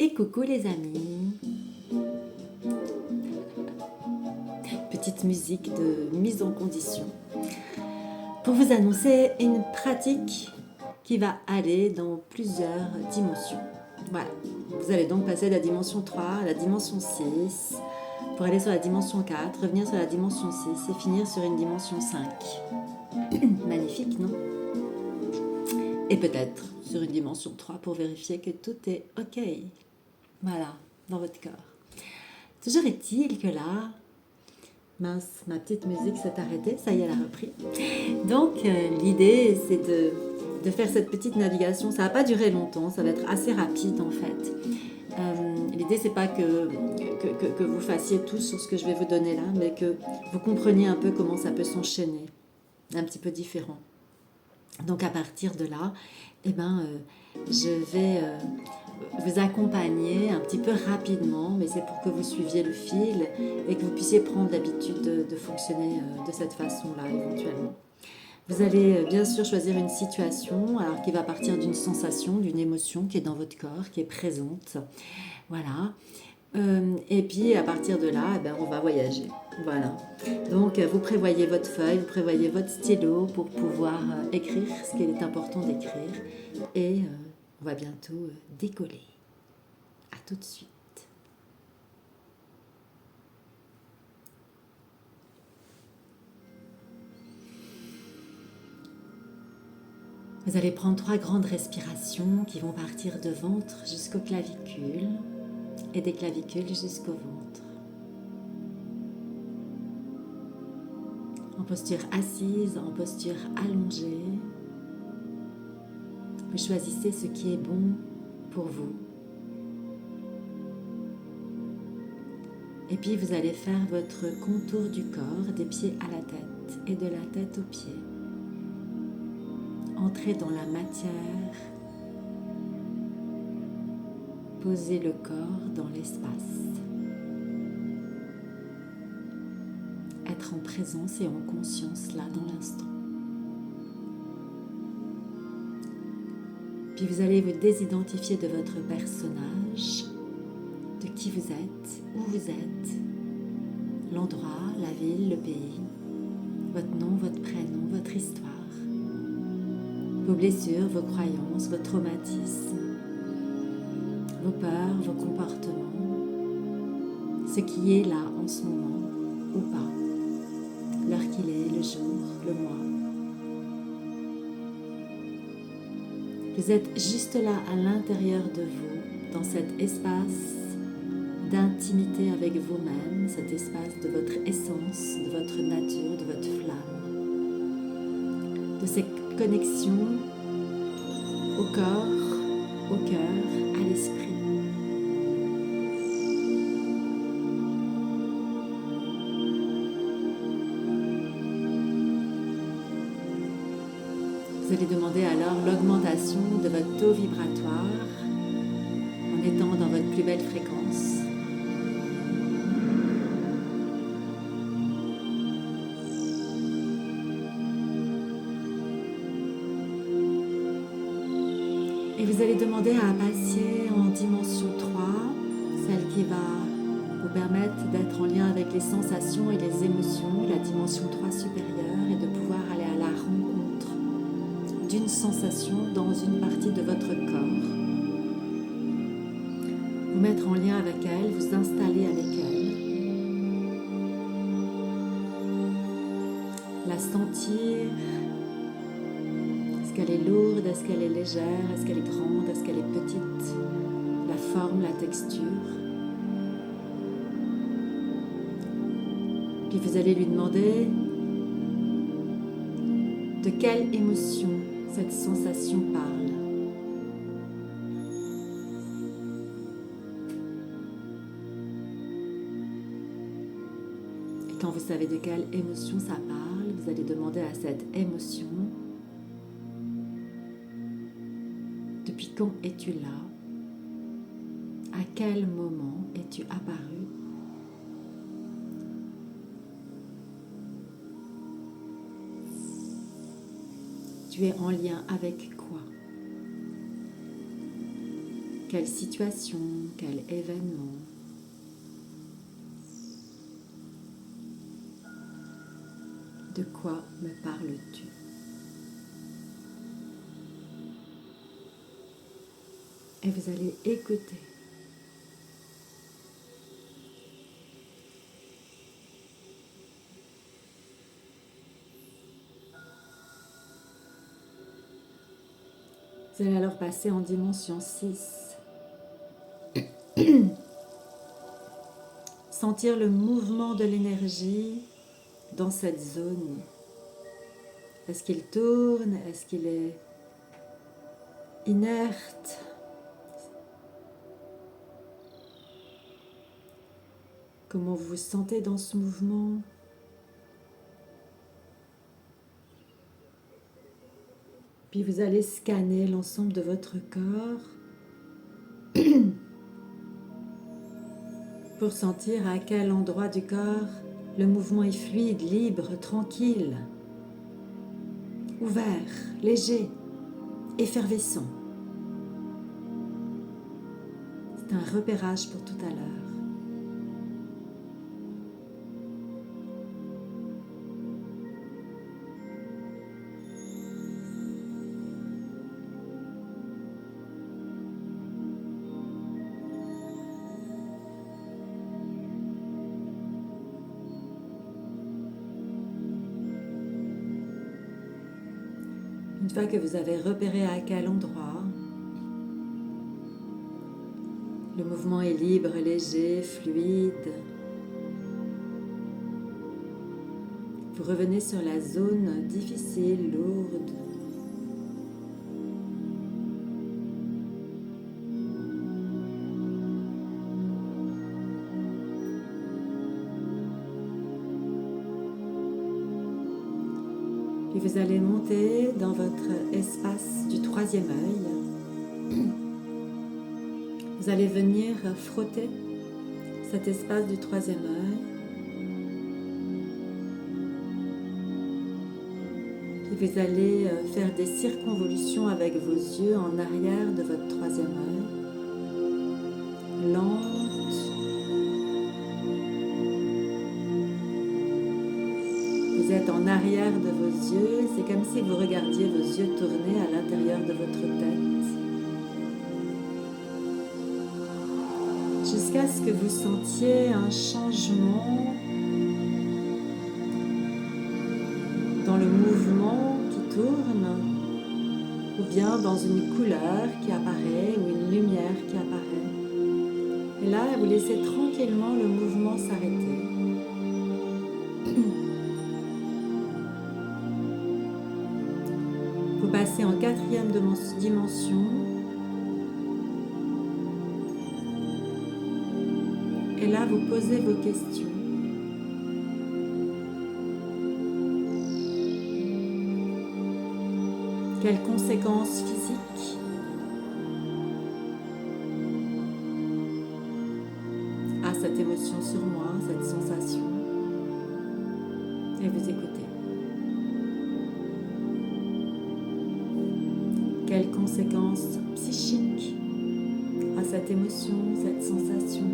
Et coucou les amis. Petite musique de mise en condition pour vous annoncer une pratique qui va aller dans plusieurs dimensions. Voilà, vous allez donc passer de la dimension 3 à la dimension 6 pour aller sur la dimension 4, revenir sur la dimension 6 et finir sur une dimension 5. Magnifique, non? Et peut-être sur une dimension 3 pour vérifier que tout est OK. Voilà, dans votre corps. Toujours est-il que là, mince, ma petite musique s'est arrêtée, ça y est, elle a repris. Donc, l'idée, c'est de faire cette petite navigation. Ça va pas durer longtemps, ça va être assez rapide en fait. L'idée, c'est pas que vous fassiez tout sur ce que je vais vous donner là, mais que vous compreniez un peu comment ça peut s'enchaîner, un petit peu différent. Donc, à partir de là, je vais vous accompagner un petit peu rapidement, mais c'est pour que vous suiviez le fil et que vous puissiez prendre l'habitude de fonctionner de cette façon-là éventuellement. Vous allez bien sûr choisir une situation alors qui va partir d'une sensation, d'une émotion qui est dans votre corps, qui est présente. Voilà. Et puis à partir de là, on va voyager. Voilà. Donc vous prévoyez votre feuille, vous prévoyez votre stylo pour pouvoir écrire ce qu'il est important d'écrire. Et on va bientôt décoller. À tout de suite. Vous allez prendre 3 grandes respirations qui vont partir de ventre jusqu'aux clavicules et des clavicules jusqu'au ventre. En posture assise, en posture allongée, vous choisissez ce qui est bon pour vous. Et puis vous allez faire votre contour du corps, des pieds à la tête et de la tête aux pieds. Entrez dans la matière, posez le corps dans l'espace. Être en présence et en conscience là dans l'instant. Puis vous allez vous désidentifier de votre personnage, de qui vous êtes, où vous êtes, l'endroit, la ville, le pays, votre nom, votre prénom, votre histoire, vos blessures, vos croyances, vos traumatismes, vos peurs, vos comportements, ce qui est là en ce moment ou pas, l'heure qu'il est, le jour, le mois. Vous êtes juste là à l'intérieur de vous, dans cet espace d'intimité avec vous-même, cet espace de votre essence, de votre nature, de votre flamme, de cette connexion au corps, au cœur, à l'esprit. Vous allez demander alors l'augmentation de votre taux vibratoire en étant dans votre plus belle fréquence. Et vous allez demander à passer en dimension 3, celle qui va vous permettre d'être en lien avec les sensations et les émotions, la dimension 3 supérieure, et de pouvoir aller à la rencontre d'une sensation dans une partie de votre corps. Vous mettre en lien avec elle, vous installer avec elle. La sentir. Est-ce qu'elle est lourde? Est-ce qu'elle est légère? Est-ce qu'elle est grande? Est-ce qu'elle est petite? La forme, la texture. Puis vous allez lui demander de quelle émotion cette sensation parle. Et quand vous savez de quelle émotion ça parle, vous allez demander à cette émotion: depuis quand es-tu là? À quel moment es-tu apparu? Tu es en lien avec quoi? quelle situation, quel événement. De quoi me parles-tu? Et vous allez écouter. Vous allez alors passer en dimension 6. Sentir le mouvement de l'énergie dans cette zone. Est-ce qu'il tourne? Est-ce qu'il est inerte? Comment vous vous sentez dans ce mouvement? Puis vous allez scanner l'ensemble de votre corps pour sentir à quel endroit du corps le mouvement est fluide, libre, tranquille, ouvert, léger, effervescent. C'est un repérage pour tout à l'heure. Une fois que vous avez repéré à quel endroit, le mouvement est libre, léger, fluide, vous revenez sur la zone difficile, lourde. Puis vous allez monter dans votre espace du troisième œil. Vous allez venir frotter cet espace du troisième œil. Puis vous allez faire des circonvolutions avec vos yeux en arrière de votre troisième œil. Lente. Vous êtes en arrière de vos yeux, c'est comme si vous regardiez vos yeux tourner à l'intérieur de votre tête. Jusqu'à ce que vous sentiez un changement dans le mouvement qui tourne, ou bien dans une couleur qui apparaît, ou une lumière qui apparaît. Et là, vous laissez tranquillement le mouvement s'arrêter. Vous passez en quatrième dimension. Et là, vous posez vos questions. Quelles conséquences physiques a cette émotion sur moi, cette sensation? Et vous écoutez. Quelles conséquences psychiques a cette émotion, cette sensation?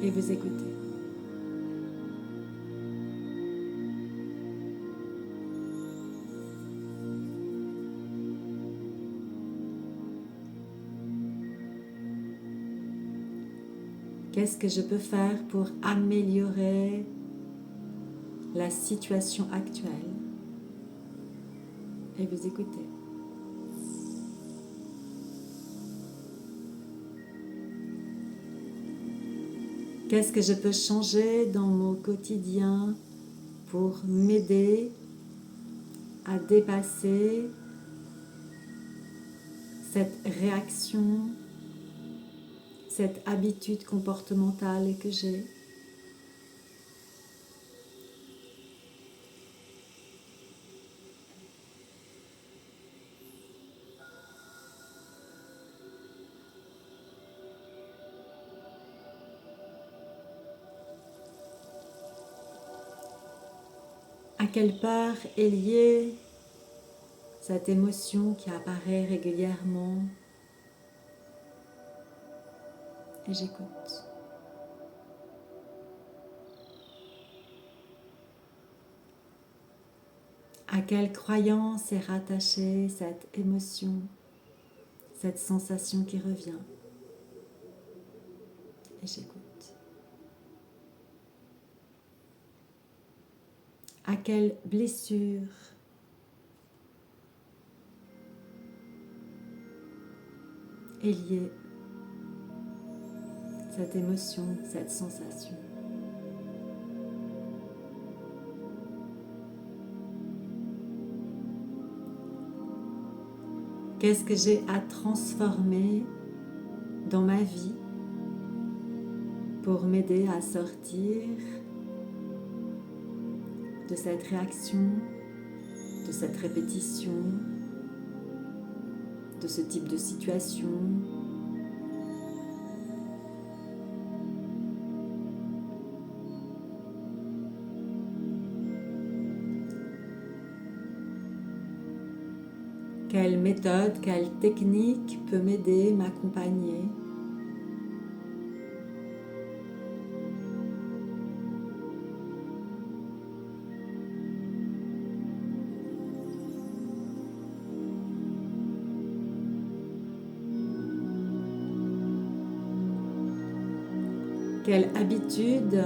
Et vous écoutez. Qu'est-ce que je peux faire pour améliorer la situation actuelle? Et vous écoutez. Qu'est-ce que je peux changer dans mon quotidien pour m'aider à dépasser cette réaction, cette habitude comportementale que j'ai? À quelle part est liée cette émotion qui apparaît régulièrement et j'écoute. À quelle croyance est rattachée cette émotion, cette sensation qui revient? Et j'écoute. À quelle blessure est liée cette émotion, cette sensation? Qu'est-ce que j'ai à transformer dans ma vie pour m'aider à sortir de cette réaction, de cette répétition, de ce type de situation? Quelle méthode, quelle technique peut m'aider, m'accompagner? Quelle habitude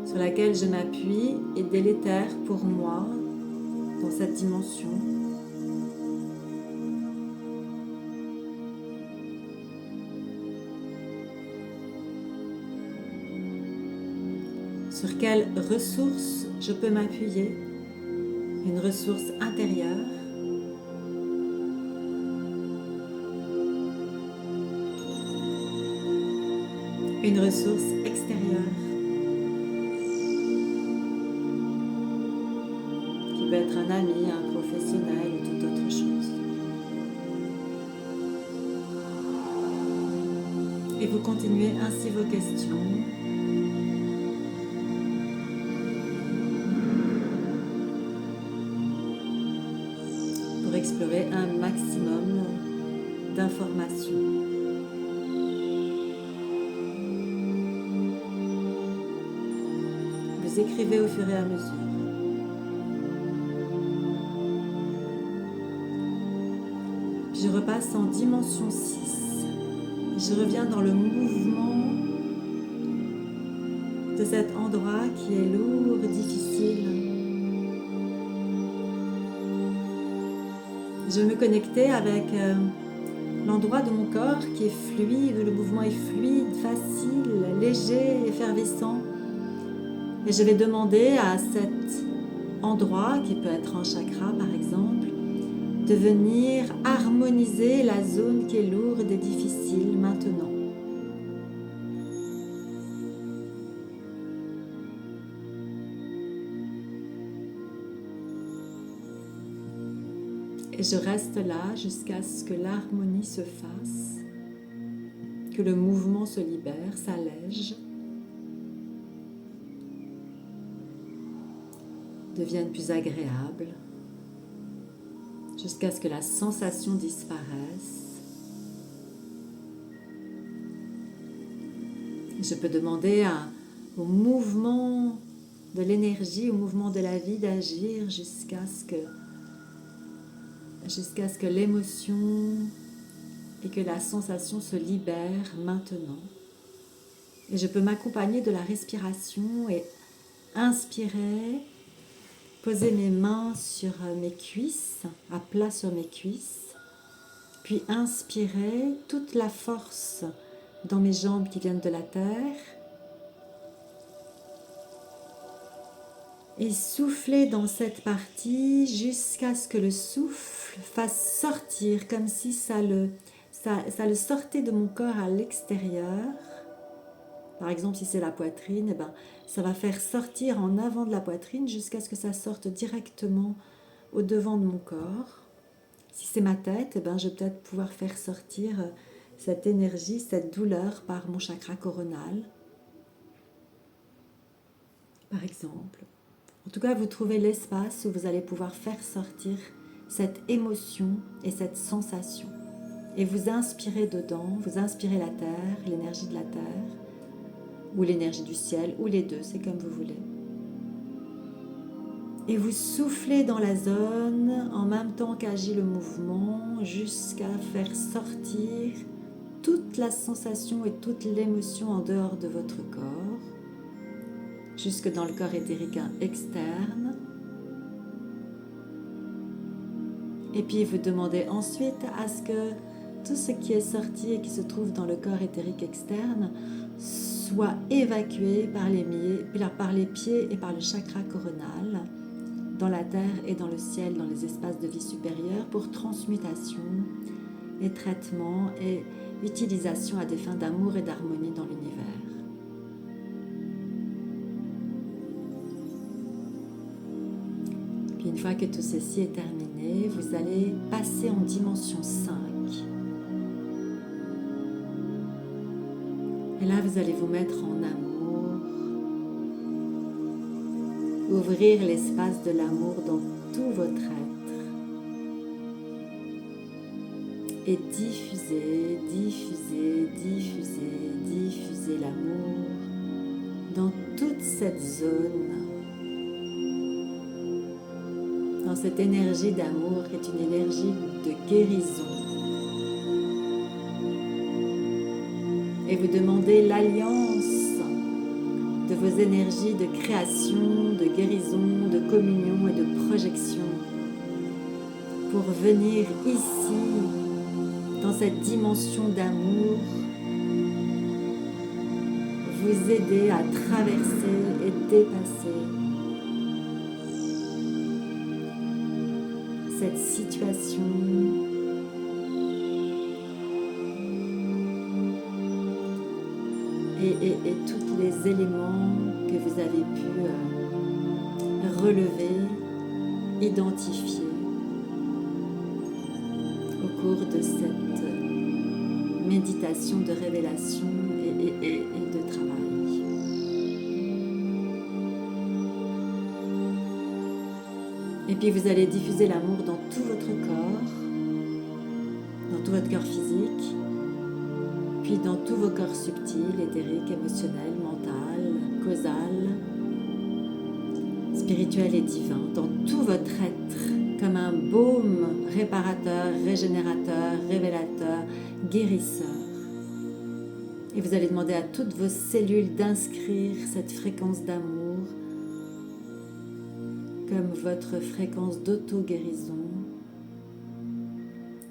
sur laquelle je m'appuie est délétère pour moi dans cette dimension? Sur quelle ressource je peux m'appuyer? Une ressource intérieure. Une ressource extérieure. Qui peut être un ami, un professionnel ou toute autre chose. Et vous continuez ainsi vos questions. Pour explorer un maximum d'informations. Vous écrivez au fur et à mesure. Je repasse en dimension 6. Je reviens dans le mouvement de cet endroit qui est lourd, difficile. Je me connectais avec l'endroit de mon corps qui est fluide, le mouvement est fluide, facile, léger, effervescent. Et je vais demander à cet endroit, qui peut être un chakra par exemple, de venir harmoniser la zone qui est lourde et difficile maintenant. Et je reste là jusqu'à ce que l'harmonie se fasse, que le mouvement se libère, s'allège, devienne plus agréable, jusqu'à ce que la sensation disparaisse. Je peux demander au mouvement de l'énergie, au mouvement de la vie d'agir jusqu'à ce que l'émotion et que la sensation se libèrent maintenant. Et je peux m'accompagner de la respiration et inspirer, poser mes mains sur mes cuisses, à plat sur mes cuisses, puis inspirer toute la force dans mes jambes qui viennent de la terre et souffler dans cette partie jusqu'à ce que le souffle fasse sortir, comme si ça le sortait de mon corps à l'extérieur. Par exemple, si c'est la poitrine, ça va faire sortir en avant de la poitrine jusqu'à ce que ça sorte directement au devant de mon corps. Si c'est ma tête, je vais peut-être pouvoir faire sortir cette énergie, cette douleur par mon chakra coronal, par exemple. En tout cas, vous trouvez l'espace où vous allez pouvoir faire sortir cette émotion et cette sensation. Et vous inspirez dedans, vous inspirez la terre, l'énergie de la terre, ou l'énergie du ciel, ou les deux, c'est comme vous voulez. Et vous soufflez dans la zone en même temps qu'agit le mouvement jusqu'à faire sortir toute la sensation et toute l'émotion en dehors de votre corps, jusque dans le corps éthérique externe. Et puis vous demandez ensuite à ce que tout ce qui est sorti et qui se trouve dans le corps éthérique externe soit évacué par les pieds et par le chakra coronal, dans la terre et dans le ciel, dans les espaces de vie supérieure, pour transmutation et traitement et utilisation à des fins d'amour et d'harmonie dans l'univers. Puis une fois que tout ceci est terminé, vous allez passer en dimension 5. Et là, vous allez vous mettre en amour, ouvrir l'espace de l'amour dans tout votre être et diffuser, diffuser, diffuser, diffuser l'amour dans toute cette zone, dans cette énergie d'amour qui est une énergie de guérison. Et vous demandez l'alliance de vos énergies de création, de guérison, de communion et de projection pour venir ici, dans cette dimension d'amour, vous aider à traverser et dépasser cette situation et tous les éléments que vous avez pu relever, identifier au cours de cette méditation de révélation et de travail. Et puis vous allez diffuser l'amour dans tout votre corps, dans tout votre corps physique, puis dans tous vos corps subtils, éthériques, émotionnels, mental, causal, spirituel et divin, dans tout votre être, comme un baume réparateur, régénérateur, révélateur, guérisseur. Et vous allez demander à toutes vos cellules d'inscrire cette fréquence d'amour comme votre fréquence d'auto-guérison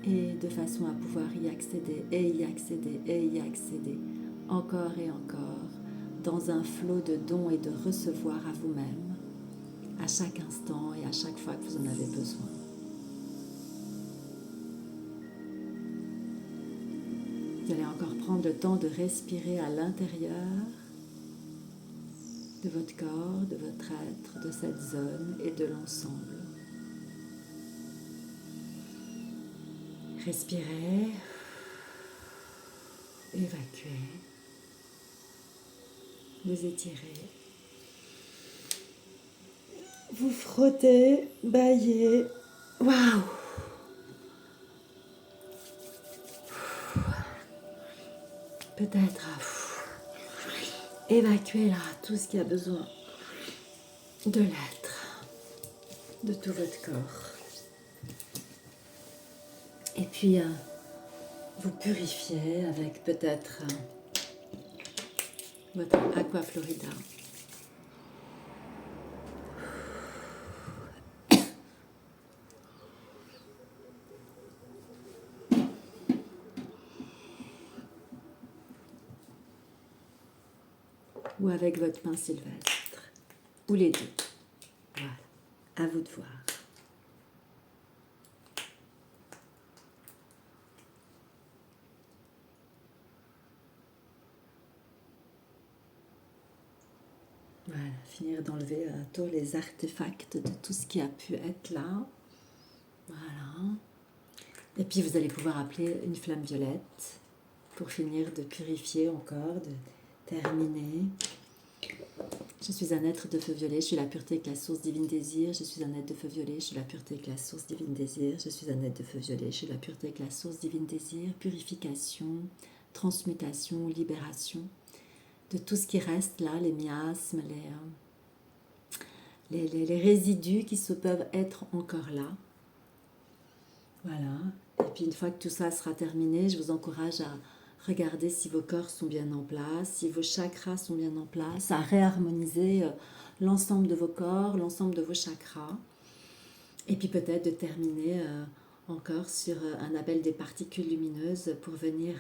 et de façon à pouvoir y accéder et y accéder et y accéder encore et encore dans un flot de dons et de recevoir à vous-même à chaque instant et à chaque fois que vous en avez besoin. Vous allez encore prendre le temps de respirer à l'intérieur de votre corps, de votre être, de cette zone et de l'ensemble. Respirez, évacuez, vous étirez, vous frottez, baillez. Waouh! Peut-être évacuez là tout ce qui a besoin de l'être, de tout votre corps. Et puis vous purifiez avec peut-être votre Aqua Florida. Ou avec votre pain sylvestre, ou les deux. Voilà, à vous de voir. Voilà, finir d'enlever tous les artefacts de tout ce qui a pu être là. Voilà. Et puis vous allez pouvoir appeler une flamme violette pour finir de purifier encore, de terminer Je suis un être de feu violet, je suis la pureté avec la source divine désir. Je suis un être de feu violet, je suis la pureté avec la source divine désir. Je suis un être de feu violet, je suis la pureté avec la source divine désir. Purification, transmutation, libération de tout ce qui reste là, les miasmes, les résidus qui se peuvent être encore là. Voilà. Et puis une fois que tout ça sera terminé, je vous encourage à regarder si vos corps sont bien en place, si vos chakras sont bien en place, à réharmoniser l'ensemble de vos corps, l'ensemble de vos chakras. Et puis peut-être de terminer encore sur un appel des particules lumineuses pour venir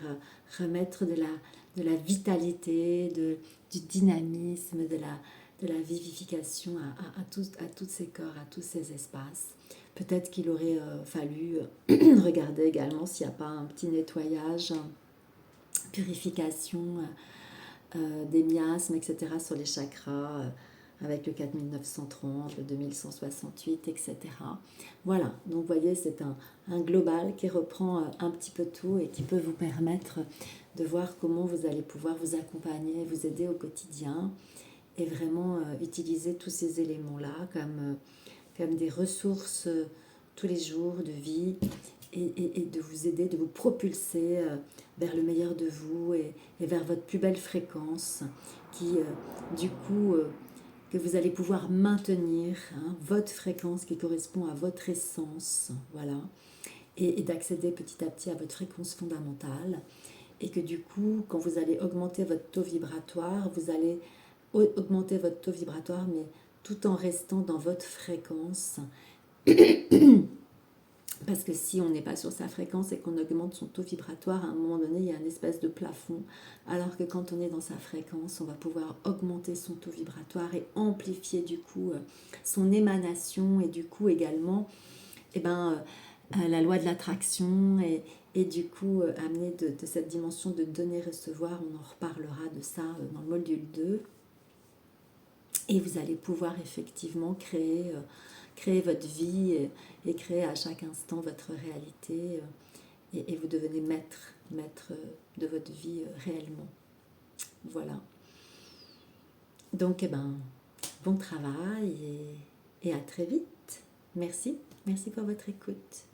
remettre de la vitalité, du dynamisme, de la vivification à tous ces corps, à tous ces espaces. Peut-être qu'il aurait fallu regarder également s'il n'y a pas un petit nettoyage, purification des miasmes, etc. sur les chakras, avec le 4930, le 2168, etc. Voilà, donc vous voyez, c'est un global qui reprend un petit peu tout et qui peut vous permettre de voir comment vous allez pouvoir vous accompagner, vous aider au quotidien et vraiment utiliser tous ces éléments-là comme des ressources tous les jours de vie et de vous aider, de vous propulser vers le meilleur de vous et vers votre plus belle fréquence qui, du coup, que vous allez pouvoir maintenir, hein, votre fréquence qui correspond à votre essence, voilà, et d'accéder petit à petit à votre fréquence fondamentale et que du coup, quand vous allez augmenter votre taux vibratoire, vous allez augmenter votre taux vibratoire, mais tout en restant dans votre fréquence. Parce que si on n'est pas sur sa fréquence et qu'on augmente son taux vibratoire, à un moment donné, il y a une espèce de plafond. Alors que quand on est dans sa fréquence, on va pouvoir augmenter son taux vibratoire et amplifier du coup son émanation et du coup également la loi de l'attraction et du coup amener de cette dimension de donner-recevoir. On en reparlera de ça dans le module 2. Et vous allez pouvoir effectivement créer votre vie et créer à chaque instant votre réalité et vous devenez maître de votre vie réellement. Voilà. Donc, bon travail et à très vite. Merci pour votre écoute.